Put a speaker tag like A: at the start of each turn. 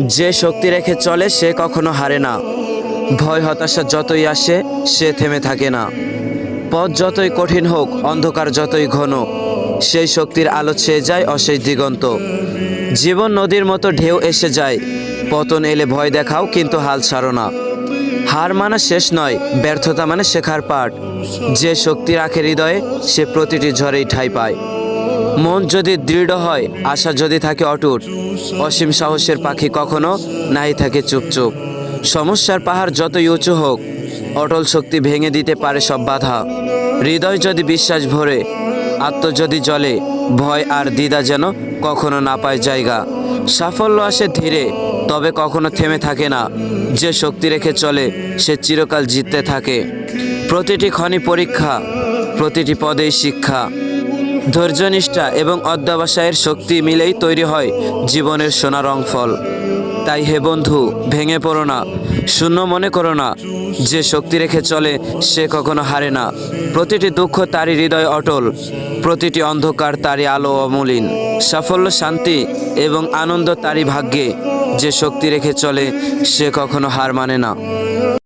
A: যে শক্তি রেখে চলে সে কখনো হারে না। ভয় হতাশা যতই আসে সে থেমে থাকে না। পথ যতই কঠিন হোক, অন্ধকার যতই ঘন, সেই শক্তির আলো ছেয়ে যায় অশেষ দিগন্ত। জীবন নদীর মতো ঢেউ এসে যায়, পতন এলে ভয় দেখাও কিন্তু হাল ছাড়ো না। হার মানে শেষ নয়, ব্যর্থতা মানে শেখার পাঠ। যে শক্তি রাখে হৃদয়ে সে প্রতিটি ঝড়েই ঠাঁই পায়। মন যদি দৃঢ় হয়, আশা যদি থাকে অটুট, অসীম সাহসের পাখি কখনো নাই থাকে চুপচুপ। সমস্যার পাহাড় যতই উঁচু হোক, অটল শক্তি ভেঙে দিতে পারে সব বাধা। হৃদয় যদি বিশ্বাস ভরে, আত্ম যদি জ্বলে, ভয় আর দ্বিধা যেন কখনো না পায় জায়গা। সাফল্য আসে ধীরে, তবে কখনো থেমে থাকে না। যে শক্তি রেখে চলে সে চিরকাল জিততে থাকে। প্রতিটি ক্ষণই পরীক্ষা, প্রতিটি পদেই শিক্ষা। ধৈর্যনিষ্ঠা এবং অধ্যবসায়ের শক্তি মিলেই তৈরি হয় জীবনের সোনা রং ফল। তাই হে বন্ধু, ভেঙে পড়ো না, শূন্য মনে করো না। যে শক্তি রেখে চলে সে কখনো হারে না। প্রতিটি দুঃখ তারই হৃদয় অটল, প্রতিটি অন্ধকার তারই আলো অমলিন। সাফল্য, শান্তি এবং আনন্দ তারই ভাগ্যে। যে শক্তি রেখে চলে সে কখনো হার মানে না।